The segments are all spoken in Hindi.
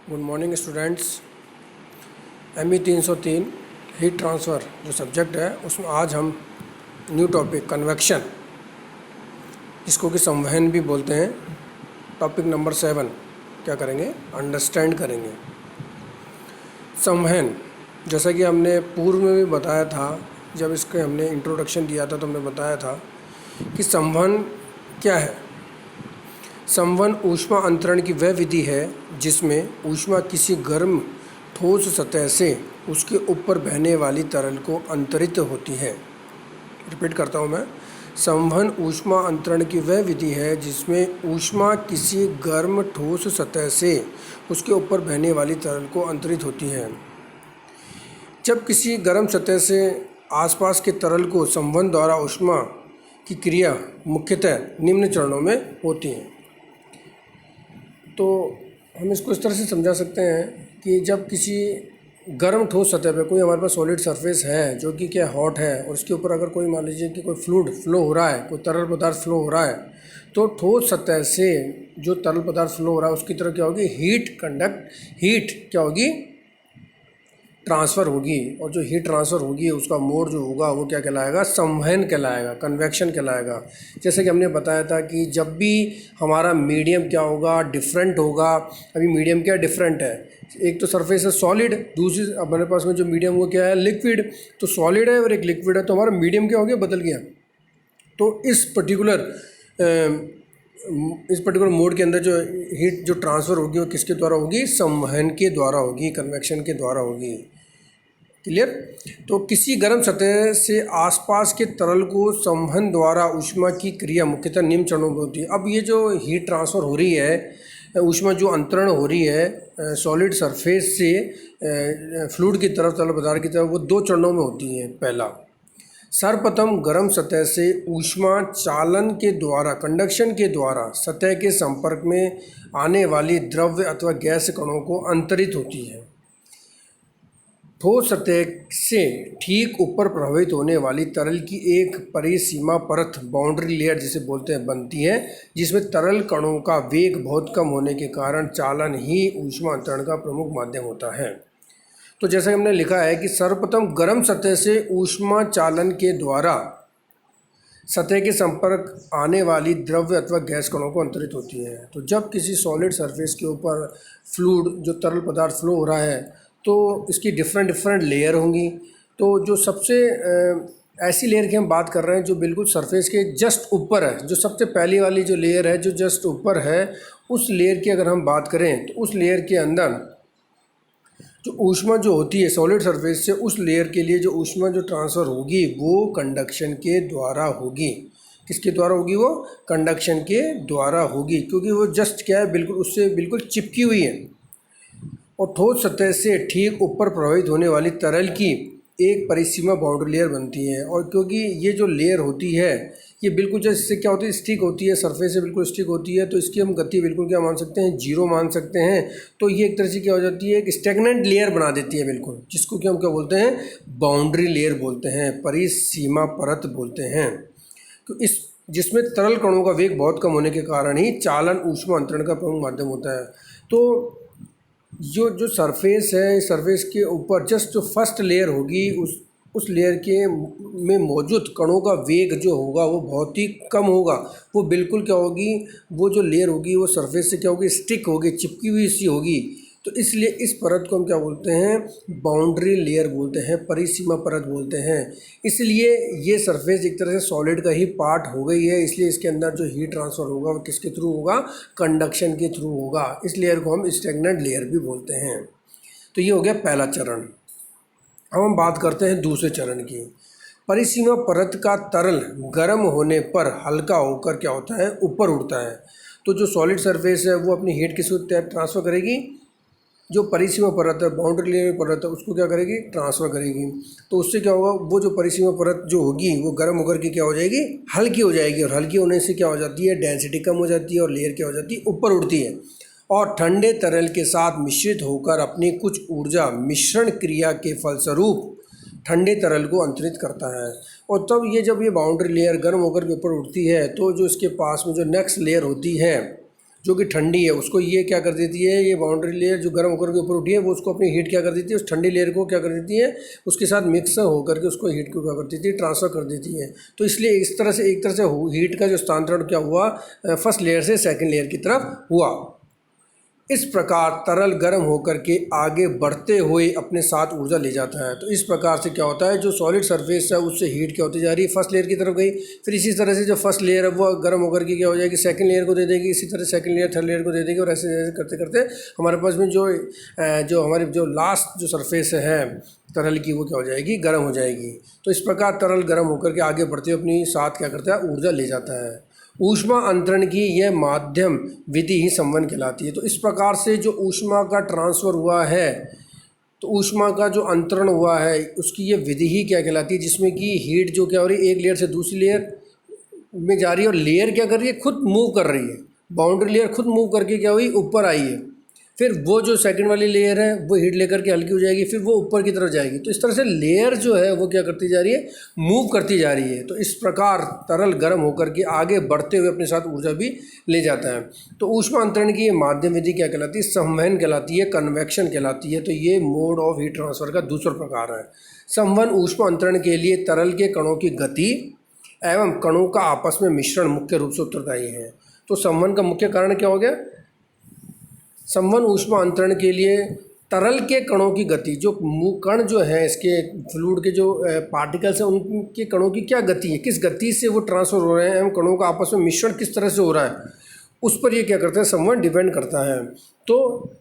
Good morning students. ME 303 heat transfer जो सब्जेक्ट है उसमें आज हम न्यू टॉपिक कन्वेक्शन, जिसको कि संवहन भी बोलते हैं, टॉपिक नंबर 7 क्या करेंगे, अंडरस्टैंड करेंगे। संवहन, जैसा कि हमने पूर्व में भी बताया था, जब इसके हमने इंट्रोडक्शन दिया था तो हमने बताया था कि संवहन क्या है। संवहन ऊष्मा अंतरण की वह विधि है जिसमें ऊष्मा किसी गर्म ठोस सतह से उसके ऊपर बहने वाली तरल को अंतरित होती है। रिपीट करता हूँ मैं, संवहन ऊष्मा अंतरण की वह विधि है जिसमें ऊष्मा किसी गर्म ठोस सतह से उसके ऊपर बहने वाली तरल को अंतरित होती है। जब किसी गर्म सतह से आसपास के तरल को संवहन द्वारा ऊष्मा की क्रिया मुख्यतः निम्न चरणों में होती है। तो हम इसको इस तरह से समझा सकते हैं कि जब किसी गर्म ठोस सतह पे कोई हमारे पास सॉलिड सरफेस है जो कि क्या हॉट है, और उसके ऊपर अगर कोई मान लीजिए कि कोई फ्लूइड फ्लो हो रहा है, कोई तरल पदार्थ फ्लो हो रहा है, तो ठोस सतह से जो तरल पदार्थ फ्लो हो रहा है उसकी तरफ क्या होगी, हीट क्या होगी, ट्रांसफ़र होगी। और जो हीट ट्रांसफ़र होगी उसका मोड जो होगा वो क्या कहलाएगा, संवहन कहलाएगा, कन्वेक्शन कहलाएगा। जैसे कि हमने बताया था कि जब भी हमारा मीडियम क्या होगा, डिफरेंट होगा। अभी मीडियम क्या डिफरेंट है, एक तो सरफेस है सॉलिड, दूसरी हमारे पास में जो मीडियम वो क्या है, लिक्विड। तो सॉलिड है और एक लिक्विड है, तो हमारा मीडियम क्या हो गया, बदल गया। तो इस पर्टिकुलर मोड के अंदर जो हीट जो ट्रांसफ़र होगी वो किसके द्वारा होगी, संवहन के द्वारा होगी, कन्वेक्शन के द्वारा होगी। क्लियर। तो किसी गर्म सतह से आसपास के तरल को संवहन द्वारा ऊष्मा की क्रिया मुख्यतः निम्न चरणों में होती है। अब ये जो हीट ट्रांसफ़र हो रही है, ऊष्मा जो अंतरण हो रही है सॉलिड सरफेस से फ्लूइड की तरफ, तरल पदार्थ की तरफ, वो 2 चरणों में होती है। पहला, सर्वप्रथम गर्म सतह से ऊष्मा चालन के द्वारा, कंडक्शन के द्वारा सतह के संपर्क में आने वाली द्रव्य अथवा गैस कणों को अंतरित होती है। ठोस सतह से ठीक ऊपर प्रभावित होने वाली तरल की एक परिसीमा परत, बाउंड्री लेयर जिसे बोलते हैं, बनती है, जिसमें तरल कणों का वेग बहुत कम होने के कारण चालन ही ऊष्मा अंतरण का प्रमुख माध्यम होता है। तो जैसे हमने लिखा है कि सर्वप्रथम गर्म सतह से ऊष्मा चालन के द्वारा सतह के संपर्क आने वाली द्रव्य अथवा गैस कणों को अंतरित होती है। तो जब किसी सॉलिड सरफेस के ऊपर फ्लूइड जो तरल पदार्थ फ्लो हो रहा है तो इसकी डिफरेंट लेयर होंगी। तो जो सबसे ऐसी लेयर की हम बात कर रहे हैं जो बिल्कुल सरफेस के जस्ट ऊपर है, जो सबसे पहली वाली जो लेयर है जो जस्ट ऊपर है, उस लेयर की अगर हम बात करें तो उस लेयर के अंदर जो ऊष्मा जो होती है सॉलिड सरफेस से उस लेयर के लिए जो ऊष्मा जो ट्रांसफ़र होगी वो कंडक्शन के द्वारा होगी। किसके द्वारा होगी, वो कंडक्शन के द्वारा होगी, क्योंकि वो जस्ट क्या है, बिल्कुल उससे बिल्कुल चिपकी हुई है। और ठोस सतह से ठीक ऊपर प्रभावित होने वाली तरल की एक परिसीमा बाउंड्री लेयर बनती है। और क्योंकि ये जो लेयर होती है ये बिल्कुल जैसे इससे क्या होती है, स्टिक होती है, सरफेस से बिल्कुल स्टिक होती है, तो इसकी हम गति बिल्कुल क्या मान सकते हैं, 0 मान सकते हैं। तो ये एक तरह से क्या हो जाती है, एक स्टेगनेंट लेयर बना देती है बिल्कुल, जिसको कि हम क्या बोलते हैं, बाउंड्री लेयर बोलते हैं, परिसीमा परत बोलते हैं। तो इस जिसमें तरल कणों का वेग बहुत कम होने के कारण ही चालन ऊष्मा अंतरण का प्रमुख माध्यम होता है। तो जो सरफेस है, सरफेस के ऊपर जस्ट जो फर्स्ट लेयर होगी उस लेयर के में मौजूद कणों का वेग जो होगा वो बहुत ही कम होगा। वो बिल्कुल क्या होगी, वो जो लेयर होगी वो सरफेस से क्या होगी, स्टिक होगी, चिपकी हुई सी होगी। तो इसलिए इस परत को हम क्या बोलते हैं, बाउंड्री लेयर बोलते हैं, परिसीमा परत बोलते हैं। इसलिए ये सरफेस एक तरह से सॉलिड का ही पार्ट हो गई है, इसलिए इसके अंदर जो हीट ट्रांसफ़र होगा वो किसके थ्रू होगा, कंडक्शन के थ्रू होगा। इस लेयर को हम स्टैग्नेंट लेयर भी बोलते हैं। तो ये हो गया पहला चरण। अब हम बात करते हैं दूसरे चरण की। परिसीमा परत का तरल गर्म होने पर हल्का होकर क्या होता है, ऊपर उड़ता है। तो जो सॉलिड सरफेस है वो अपनी हीट किस ट्रांसफ़र करेगी, जो परिसीमा परत है, बाउंड्री लेयर परत है, उसको क्या करेगी, ट्रांसफ़र करेगी। तो उससे क्या होगा, वो जो परिसीमा परत जो होगी वो गर्म होकर के क्या हो जाएगी, हल्की हो जाएगी। और हल्की होने से क्या हो जाती है, डेंसिटी कम हो जाती है और लेयर क्या हो जाती है, ऊपर उड़ती है। और ठंडे तरल के साथ मिश्रित होकर अपनी कुछ ऊर्जा मिश्रण क्रिया के फलस्वरूप ठंडे तरल को अंतरित करता है। और तब ये जब ये बाउंड्री लेयर गर्म होकर के ऊपर उठती है तो जो इसके पास में जो नेक्स्ट लेयर होती है, जो कि ठंडी है उसको ये क्या कर देती है, ये बाउंड्री लेयर जो गर्म होकर के ऊपर उठी है वो उसको अपनी हीट क्या कर देती है, उस ठंडी लेयर को क्या कर देती है, उसके साथ मिक्स होकर के उसको हीट को क्या कर देती है, ट्रांसफ़र कर देती है। तो इसलिए इस तरह से एक तरह से हीट का जो स्थानांतरण क्या हुआ, फर्स्ट लेयर से सेकेंड लेयर की तरफ हुआ। इस प्रकार तरल गर्म होकर के आगे बढ़ते हुए अपने साथ ऊर्जा ले जाता है। तो इस प्रकार से क्या होता है, जो सॉलिड सरफेस है उससे हीट क्या होती जा रही है, फर्स्ट लेयर की तरफ गई, फिर इसी तरह से जो फर्स्ट लेयर है वो गर्म होकर के क्या हो जाएगी, सेकंड लेयर को दे देगी, इसी तरह सेकंड लेयर थर्ड लेयर को दे देगी, और ऐसे ऐसे करते करते हमारे पास में जो हमारी जो लास्ट जो सरफेस है तरल की वो क्या हो जाएगी, गर्म हो जाएगी। तो इस प्रकार तरल गर्म होकर के आगे बढ़ते हुए अपनी साथ क्या करता है, ऊर्जा ले जाता है। ऊष्मा अंतरण की यह माध्यम विधि ही संवहन कहलाती है। तो इस प्रकार से जो ऊष्मा का ट्रांसफ़र हुआ है, तो ऊष्मा का जो अंतरण हुआ है उसकी ये विधि ही क्या कहलाती है, जिसमें कि हीट जो क्या हो रही है, एक लेयर से दूसरी लेयर में जा रही है, और लेयर क्या कर रही है, खुद मूव कर रही है। बाउंड्री लेयर खुद मूव करके क्या हुई, ऊपर आई है। फिर वो जो सेकंड वाली लेयर है वो हीट लेकर के हल्की हो जाएगी, फिर वो ऊपर की तरफ जाएगी। तो इस तरह से लेयर जो है वो क्या करती जा रही है, मूव करती जा रही है। तो इस प्रकार तरल गर्म होकर के आगे बढ़ते हुए अपने साथ ऊर्जा भी ले जाता है। तो ऊष्मा अंतरण की ये माध्यम विधि क्या कहलाती है, संवहन कहलाती है, कन्वेक्शन कहलाती है। तो ये मोड ऑफ हीट ट्रांसफ़र का दूसरा प्रकार है। संवहन ऊष्मा अंतरण के लिए तरल के कणों की गति एवं कणों का आपस में मिश्रण मुख्य रूप से उत्तरदायी है। तो संवहन का मुख्य कारण क्या हो गया, संवहन ऊष्मा अंतरण के लिए तरल के कणों की गति, जो कण जो है इसके फ्लूइड के जो पार्टिकल्स हैं उनके कणों की क्या गति है, किस गति से वो ट्रांसफ़र हो रहे हैं एवं कणों का आपस में मिश्रण किस तरह से हो रहा है, उस पर ये क्या करता है, संवहन डिपेंड करता है। तो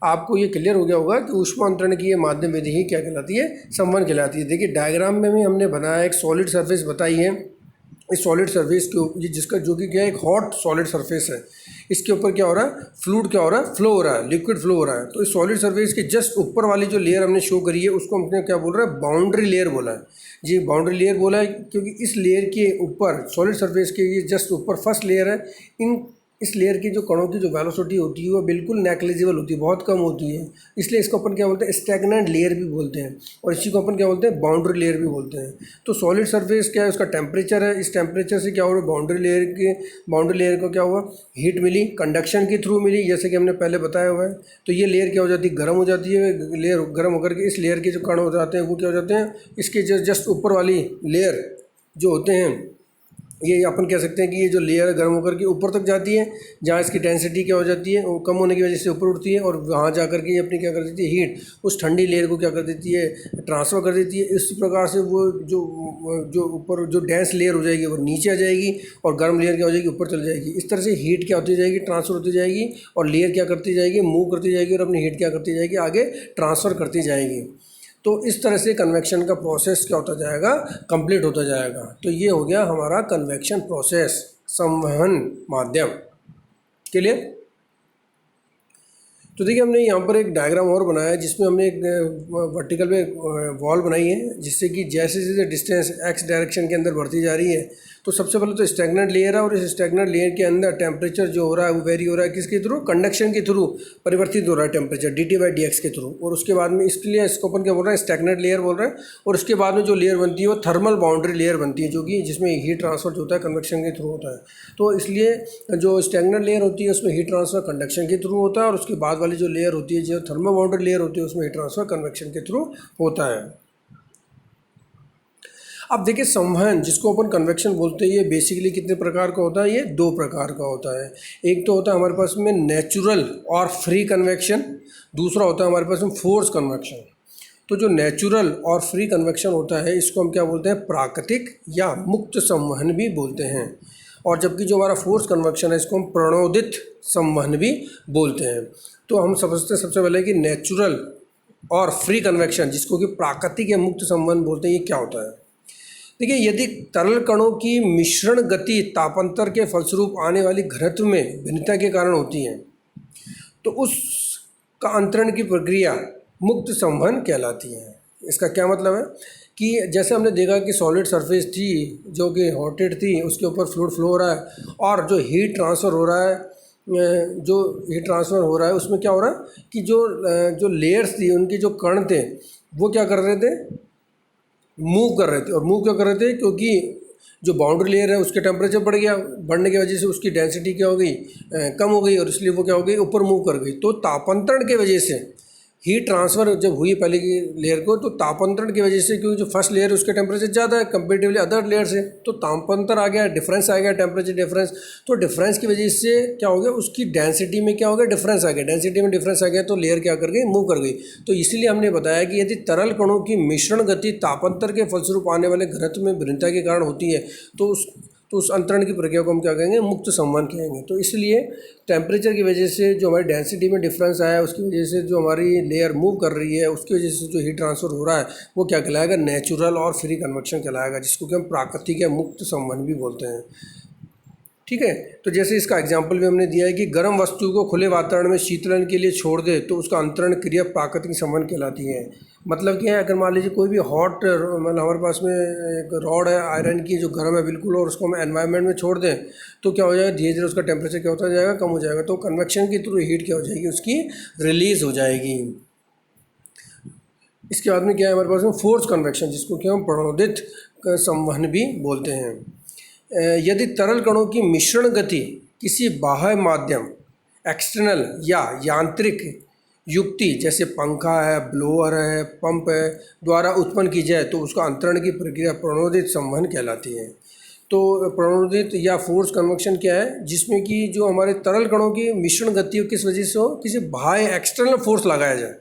आपको ये क्लियर हो गया होगा कि ऊष्मा अंतरण की ये माध्यम विधि ही क्या कहलाती है, संवहन कहलाती है। देखिए डायग्राम में भी हमने बनाया, एक सॉलिड सरफेस बताई है। इस सॉलिड सरफेस के जिसका जो कि क्या है, एक हॉट सॉलिड सरफेस है, इसके ऊपर क्या हो रहा है, फ्लूइड क्या हो रहा है, फ्लो हो रहा है, लिक्विड फ्लो हो रहा है। तो इस सॉलिड सरफेस के जस्ट ऊपर वाली जो लेयर हमने शो करी है उसको हमने क्या बोल रहा है, बाउंड्री लेयर बोला है। जी बाउंड्री लेयर बोला है क्योंकि इस लेयर के ऊपर, सॉलिड सरफेस के ये जस्ट ऊपर फर्स्ट लेयर है, इस लेयर की जो कणों की जो वेलोसिटी होती है वो बिल्कुल नेग्लिजिबल होती है, बहुत कम होती है। इसलिए इसको अपन क्या बोलते हैं, स्टैग्नेंट लेयर भी बोलते हैं, और इसी को अपन क्या बोलते हैं, बाउंड्री लेयर भी बोलते हैं। तो सॉलिड सरफेस क्या है, उसका टेम्परेचर है, इस टेम्परेचर से क्या हो रहा है, बाउंड्री लेयर को क्या हुआ, हीट मिली, कंडक्शन के थ्रू मिली, जैसे कि हमने पहले बताया हुआ है। तो ये लेयर क्या हो जाती है, गर्म हो जाती है। लेयर गर्म होकर के इस लेयर के जो कण हो जाते हैं वो क्या हो जाते हैं, इसके जस्ट ऊपर वाली लेयर जो होते हैं, ये अपन कह सकते हैं कि ये जो लेयर है गर्म होकर के ऊपर तक जाती है, जहाँ इसकी डेंसिटी क्या हो जाती है, वो कम होने की वजह से ऊपर उठती है, और वहाँ जा कर के ये अपनी क्या कर देती है, हीट उस ठंडी लेयर को क्या कर देती है, ट्रांसफ़र कर देती है। इस प्रकार से वो जो ऊपर जो डेंस लेयर हो जाएगी वो नीचे आ जाएगी, और गर्म लेयर क्या हो जाएगी, ऊपर चली जाएगी। इस तरह से हीट क्या होती जाएगी, ट्रांसफ़र होती जाएगी, और लेयर क्या करती जाएगी, मूव करती जाएगी, और अपनी हीट क्या करती जाएगी, आगे ट्रांसफ़र करती जाएगी। तो इस तरह से कन्वेक्शन का प्रोसेस क्या होता जाएगा, कंप्लीट होता जाएगा। तो ये हो गया हमारा कन्वेक्शन प्रोसेस, संवहन माध्यम। क्लियर। तो देखिए हमने यहाँ पर एक डायग्राम और बनाया है जिसमें हमने एक वर्टिकल में वॉल बनाई है, जिससे कि जैसे जैसे डिस्टेंस एक्स डायरेक्शन के अंदर बढ़ती जा रही है, तो सबसे पहले तो स्टैग्नेंट लेयर है, और इस स्टैग्नेंट लेयर के अंदर टेम्परेचर जो हो रहा है वो वेरी हो रहा है, किसके थ्रू, कंडक्शन के थ्रू परिवर्तित हो रहा है टेम्परेचर dt/dx के थ्रू। और उसके बाद में इसके लिए इसको अपन क्या बोल रहे हैं, स्टैग्नेंट लेयर बोल रहे हैं। और उसके बाद में जो लेयर बनती है वो थर्मल बाउंड्री लेयर बनती है, जो कि जिसमें हीट ट्रांसफर जो होता है कन्वेक्शन के थ्रू होता है। तो इसलिए जो स्टैग्नेंट लेयर होती है उसमें हीट ट्रांसफर कंडक्शन के थ्रू होता है, और उसके बाद वाली जो लेयर होती है, जो थर्मल बाउंड्री लेयर होती है, उसमें हीट ट्रांसफर कन्वेक्शन के थ्रू होता है। अब देखिए संवहन जिसको अपन कन्वेक्शन बोलते हैं, ये बेसिकली कितने प्रकार का होता है, ये दो प्रकार का होता है। एक तो होता है हमारे पास में नेचुरल और फ्री कन्वेक्शन, दूसरा होता है हमारे पास में फोर्स कन्वेक्शन। तो जो नेचुरल और फ्री कन्वेक्शन होता है इसको हम क्या बोलते हैं, प्राकृतिक या मुक्त संवहन भी बोलते हैं। और जबकि जो हमारा फोर्स कन्वेक्शन है इसको हम प्रणोदित संवहन भी बोलते हैं। तो हम समझते हैं सबसे पहले कि नेचुरल और फ्री कन्वेक्शन, जिसको कि प्राकृतिक या मुक्त संवहन बोलते हैं, ये क्या होता है। देखिए यदि तरल कणों की मिश्रण गति तापांतर के फलस्वरूप आने वाली घनत्व में भिन्नता के कारण होती है, तो उस का अंतरण की प्रक्रिया मुक्त संवहन कहलाती है। इसका क्या मतलब है कि जैसे हमने देखा कि सॉलिड सरफेस थी जो कि हॉटेड थी, उसके ऊपर फ्लूइड फ्लो हो रहा है, और जो हीट ट्रांसफ़र हो रहा है, उसमें क्या हो रहा है कि जो लेयर्स थी, उनके जो कण थे वो क्या कर रहे थे, मूव कर रहे थे। और मूव क्यों कर रहे थे, क्योंकि जो बाउंड्री लेयर है उसके टेम्परेचर बढ़ गया, बढ़ने की वजह से उसकी डेंसिटी क्या हो गई, कम हो गई, और इसलिए वो क्या हो गई, ऊपर मूव कर गई। तो तापांतरण की वजह से हीट ट्रांसफ़र जब हुई पहले की लेयर को, तो तापांतरण की वजह से, क्योंकि जो फर्स्ट लेयर है उसके टेम्परेचर ज़्यादा है कंपेरेटिवली अदर लेयर से, तो तापांतर आ गया, डिफरेंस आ गया, टेम्परेचर डिफरेंस। तो डिफरेंस की वजह से क्या हो गया, उसकी डेंसिटी में क्या हो गया, डिफरेंस आ गया, डेंसिटी में डिफरेंस आ गया, तो लेयर क्या कर गई, मूव कर गई। तो इसलिए हमने बताया कि यदि तरल कणों की मिश्रण गति तापांतर के फलस्वरूप आने वाले घनत्व में भिन्नता के कारण होती है, तो उस अंतरण की प्रक्रिया को हम क्या कहेंगे, मुक्त संवहन कहेंगे। तो इसलिए टेम्परेचर की वजह से जो हमारी डेंसिटी में डिफरेंस आया है, उसकी वजह से जो हमारी लेयर मूव कर रही है, उसकी वजह से जो हीट ट्रांसफ़र हो रहा है वो क्या कहलाएगा, नेचुरल और फ्री कन्वेक्शन कहलाएगा, जिसको कि हम प्राकृतिक या मुक्त संवहन भी बोलते हैं। ठीक है, तो जैसे इसका एग्जाम्पल भी हमने दिया है कि गर्म वस्तु को खुले वातावरण में शीतलन के लिए छोड़ दे तो उसका अंतरण क्रिया प्राकृतिक संवहन कहलाती है। मतलब क्या है, अगर मान लीजिए कोई भी हॉट, मतलब हमारे पास में एक रॉड है आयरन की जो गर्म है बिल्कुल, और उसको हम एनवायरनमेंट में छोड़ दें तो क्या हो जाएगा, धीरे धीरे उसका टेम्परेचर क्या होता जाएगा, कम हो जाएगा। तो कन्वेक्शन के थ्रू हीट क्या हो जाएगी, उसकी रिलीज़ हो जाएगी। इसके बाद में क्या है हमारे पास में, फोर्स कन्वेक्शन, जिसको कि हम प्रणोदित संवहन भी बोलते हैं। यदि तरल कणों की मिश्रण गति किसी बाह्य माध्यम, एक्सटर्नल या यांत्रिक युक्ति, जैसे पंखा है, ब्लोअर है, पंप है, द्वारा उत्पन्न की जाए तो उसका अंतरण की प्रक्रिया प्रणोदित संवहन कहलाती है। तो प्रणोदित या फोर्स कन्वेक्शन क्या है, जिसमें कि जो हमारे तरल कणों की मिश्रण गति हो किस वजह से हो, किसी बाह्य एक्सटर्नल फोर्स लगाया जाए,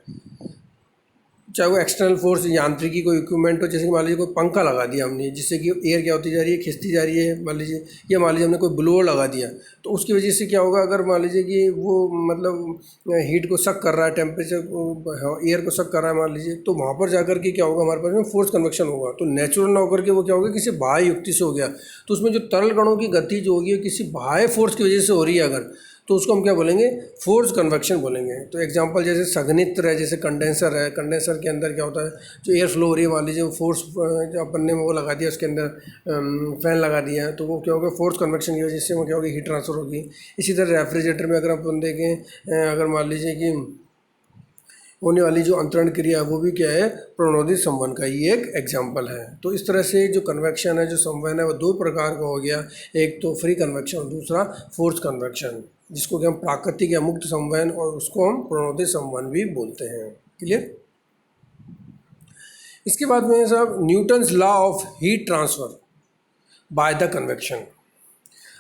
चाहे वो एक्सटर्नल फोर्स, यांत्रिकी कोई इक्विपमेंट हो, जैसे कि मान लीजिए कोई पंखा लगा दिया हमने, जिससे कि एयर क्या होती जा रही है, खिंचती जा रही है मान लीजिए, या मान लीजिए हमने कोई ब्लोअर लगा दिया, तो उसकी वजह से क्या होगा, अगर मान लीजिए कि वो मतलब हीट को सक कर रहा है, टेम्परेचर एयर को सक कर रहा है मान लीजिए, तो वहाँ पर जाकर के क्या होगा, हमारे पास में फोर्स कन्वेक्शन होगा। तो नेचुरल ना होकर के वो क्या होगा, किसी बाह्य युक्ति से हो गया। तो उसमें जो तरल कणों की गति जो होगी किसी बाह्य फोर्स की वजह से हो रही है अगर, तो उसको हम क्या बोलेंगे, फोर्स कन्वेक्शन बोलेंगे। तो एग्जांपल जैसे संघनित्र है, जैसे कंडेंसर है, कंडेंसर के अंदर क्या होता है, जो एयर फ्लो हो रही है मान लीजिए, फोर्स जो अपन ने वो लगा दिया उसके अंदर, फैन लगा दिया, तो वो क्या होगा, फोर्स कन्वेक्शन की वजह से वो क्या होगी, हीट ट्रांसफ़र होगी। इसी तरह रेफ्रिजरेटर में अगर अपन देखें, अगर मान लीजिए कि होने वाली जो अंतरण क्रिया वो भी क्या है, प्रणोदित संवहन का ही एक एग्जाम्पल है। तो इस तरह से जो कन्वेक्शन है, जो संवहन है, वो दो प्रकार का हो गया, एक तो फ्री कन्वेक्शन और दूसरा फोर्स कन्वेक्शन, जिसको कि हम प्राकृतिक या मुक्त संवहन और उसको हम प्रणोदित संवहन भी बोलते हैं। क्लियर। इसके बाद में साहब Newton's law of heat transfer by the convection.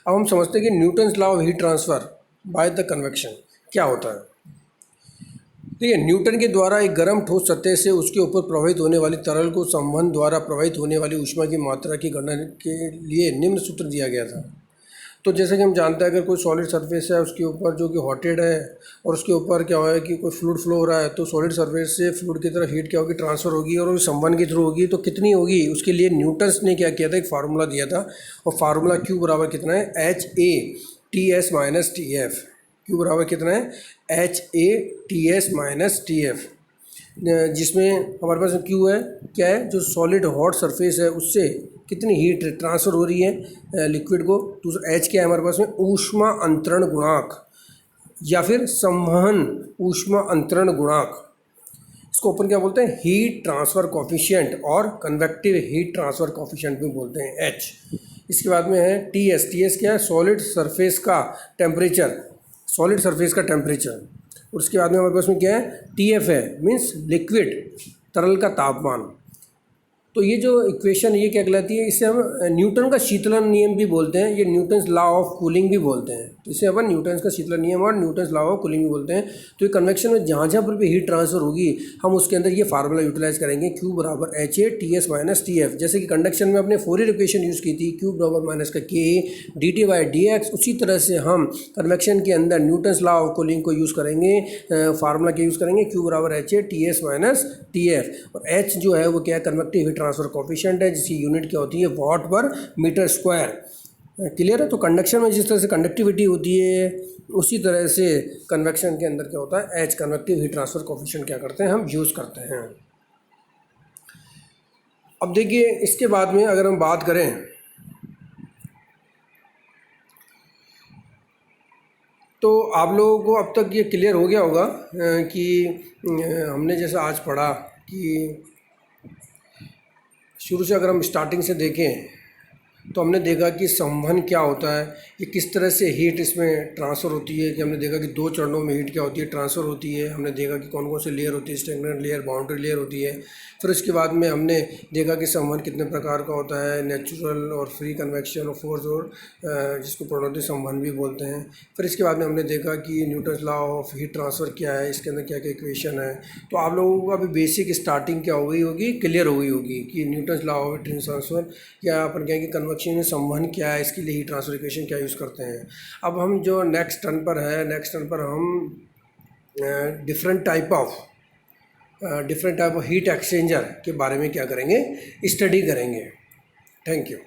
अब हम समझते हैं कि Newton's law of heat transfer by the convection क्या होता है। देखिए, न्यूटन के द्वारा एक गर्म ठोस सतह से उसके ऊपर प्रवाहित होने वाली तरल को संवहन द्वारा प्रवाहित होने वाली ऊष्मा की मात्रा की गणना के लिए निम्न सूत्र दिया गया था। तो जैसे कि हम जानते हैं, अगर कोई सॉलिड सरफेस है उसके ऊपर जो कि हॉटेड है, और उसके ऊपर क्या है कि कोई फ्लूइड फ्लो हो रहा है, तो सॉलिड सरफेस से फ्लूइड की तरफ हीट क्या होगी, ट्रांसफ़र होगी, और वो संवहन के थ्रू होगी। तो कितनी होगी, उसके लिए न्यूटन्स ने क्या किया था, एक फार्मूला दिया था, और फार्मूला Q बराबर कितना है, HATS माइनस TF। Q बराबर कितना है, HATS माइनस TF, जिसमें हमारे पास Q है क्या है, जो सॉलिड हॉट सरफेस है उससे कितनी हीट ट्रांसफ़र हो रही है लिक्विड को। दूसरा H क्या है हमारे पास में, ऊष्मा अंतरण गुणांक या फिर संवहन ऊष्मा अंतरण गुणांक, इसको अपन क्या बोलते हैं, हीट ट्रांसफ़र कॉफिशिएंट और कन्वेक्टिव हीट ट्रांसफ़र कॉफिशिएंट भी बोलते हैं, H। इसके बाद में है TS क्या है, सॉलिड सरफेस का टेम्परेचर, सॉलिड सरफेस का टेम्परेचर। और उसके बाद में हमारे पास में क्या है, TF है, मीन्स लिक्विड तरल का तापमान। तो ये जो इक्वेशन ये क्या कहलाती है, इसे हम न्यूटन का शीतलन नियम भी बोलते हैं, ये न्यूटन्स लॉ ऑफ कूलिंग भी बोलते हैं। तो इसे अपन न्यूटन्स का शीतलन नियम और न्यूटन्स लॉ ऑफ कूलिंग भी बोलते हैं। तो ये कन्वेक्शन में जहाँ जहाँ पर भी हीट ट्रांसफ़र होगी हम उसके अंदर ये फार्मूला यूटिलाइज करेंगे, Q बराबर HATS माइनस TF। जैसे कि कंडक्शन में अपने फोरियर इक्वेशन यूज़ की थी, Q बराबर माइनस का K dt/dx, उसी तरह से हम कन्वेक्शन के अंदर न्यूटन्स लॉ ऑफ कूलिंग को यूज़ करेंगे, फार्मूला क्या यूज़ करेंगे, Q बराबर HATS माइनस TF। और H जो है वो क्या है, कन्वेक्टिव हीट ट्रांसफ़र कोफिशिएंट है, जिसकी यूनिट क्या होती है, वाट पर मीटर स्क्वायर। क्लियर है। तो कंडक्शन में जिस तरह से कंडक्टिविटी होती है उसी तरह से कन्वेक्शन के अंदर क्या होता है, H convective heat transfer coefficient क्या करते हैं, हम यूज़ करते हैं। अब देखिए इसके बाद में अगर हम बात करें तो आप लोगों को अब तक ये क्लियर हो गया होगा कि हमने जैसा आज पढ़ा कि शुरू से अगर हम स्टार्टिंग से देखें तो हमने देखा कि संवहन क्या होता है, ये किस तरह से हीट इसमें ट्रांसफ़र होती है, कि हमने देखा कि 2 चरणों में हीट क्या होती है, ट्रांसफ़र होती है। हमने देखा कि कौन कौन सी लेयर होती है, स्टैग्नेंट लेयर, बाउंड्री लेयर होती है। फिर उसके बाद में हमने देखा कि संवहन कितने प्रकार का होता है, नेचुरल और फ्री कन्वेक्शन और फोर्स, और जिसको प्रणोदय संवहन भी बोलते हैं। फिर इसके बाद में हमने देखा कि Newton's law of heat transfer क्या है, इसके अंदर क्या क्या इक्वेशन है। तो आप लोगों को अभी बेसिक स्टार्टिंग क्या हो गई होगी, क्लियर हो गई होगी कि Newton's law of heat transfer, या अपन कहेंगे कन्वेक्शन में संवहन क्या है, इसके लिए हीट ट्रांसफर इक्वेशन क्या यूज़ करते हैं। अब हम जो नेक्स्ट टर्न पर है, नेक्स्ट टर्न पर हम different type of heat exchanger के बारे में क्या करेंगे, स्टडी करेंगे। Thank you.